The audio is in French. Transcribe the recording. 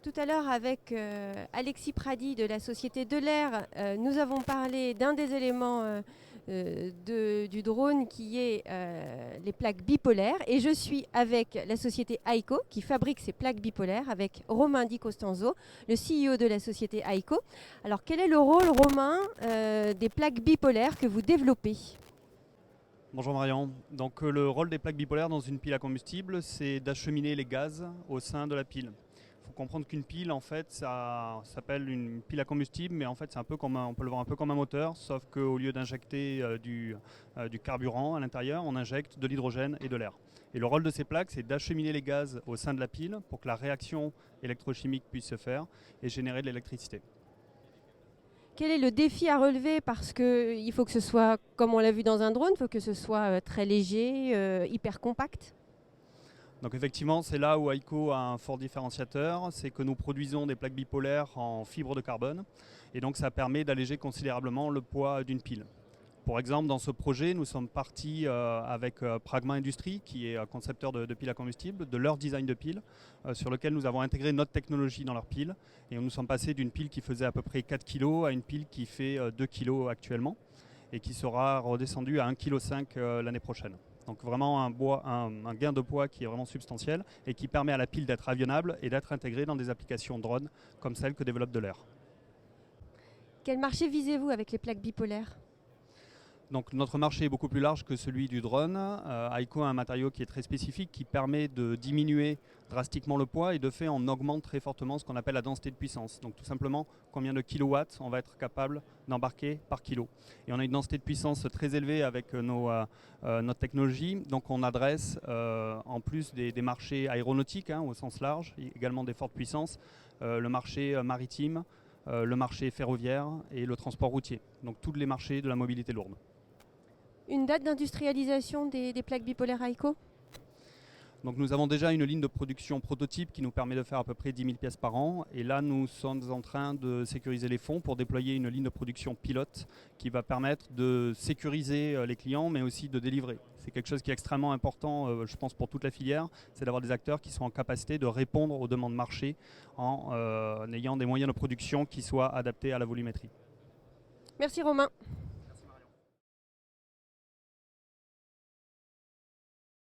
Tout à l'heure, avec Alexis Pradi de la société Delair, nous avons parlé d'un des éléments du drone qui est les plaques bipolaires. Et je suis avec la société Aiko qui fabrique ces plaques bipolaires avec Romain Di Costanzo, le CEO de la société Aiko. Alors, quel est le rôle, Romain, des plaques bipolaires que vous développez ? Bonjour Marion. Donc le rôle des plaques bipolaires dans une pile à combustible, c'est d'acheminer les gaz au sein de la pile. Il faut comprendre qu'une pile, en fait, ça s'appelle une pile à combustible, mais en fait, c'est un peu comme on peut le voir un peu comme un moteur, sauf qu'au lieu d'injecter du carburant à l'intérieur, on injecte de l'hydrogène et de l'air. Et le rôle de ces plaques, c'est d'acheminer les gaz au sein de la pile pour que la réaction électrochimique puisse se faire et générer de l'électricité. Quel est le défi à relever? Parce qu'il faut que ce soit, comme on l'a vu dans un drone, il faut que ce soit très léger, hyper compact. Donc effectivement, c'est là où Aiko a un fort différenciateur, c'est que nous produisons des plaques bipolaires en fibre de carbone, et donc ça permet d'alléger considérablement le poids d'une pile. Pour exemple, dans ce projet, nous sommes partis avec Pragma Industries, qui est concepteur de piles à combustible, de leur design de piles, sur lequel nous avons intégré notre technologie dans leur pile. Et nous sommes passés d'une pile qui faisait à peu près 4 kg à une pile qui fait 2 kg actuellement, et qui sera redescendue à 1,5 kg l'année prochaine. Donc vraiment un gain de poids qui est vraiment substantiel et qui permet à la pile d'être avionnable et d'être intégrée dans des applications drone comme celle que développe Delair. Quel marché visez-vous avec les plaques bipolaires ? Donc notre marché est beaucoup plus large que celui du drone. Aiko a un matériau qui est très spécifique qui permet de diminuer drastiquement le poids et de fait on augmente très fortement ce qu'on appelle la densité de puissance. Donc tout simplement combien de kilowatts on va être capable d'embarquer par kilo. Et on a une densité de puissance très élevée avec notre technologie. Donc on adresse en plus des marchés aéronautiques au sens large, également des fortes puissances, le marché maritime, le marché ferroviaire et le transport routier. Donc tous les marchés de la mobilité lourde. Une date d'industrialisation des plaques bipolaires Aiko ? Donc nous avons déjà une ligne de production prototype qui nous permet de faire à peu près 10 000 pièces par an. Et là, nous sommes en train de sécuriser les fonds pour déployer une ligne de production pilote qui va permettre de sécuriser les clients, mais aussi de délivrer. C'est quelque chose qui est extrêmement important, je pense, pour toute la filière. C'est d'avoir des acteurs qui sont en capacité de répondre aux demandes marché en ayant des moyens de production qui soient adaptés à la volumétrie. Merci Romain.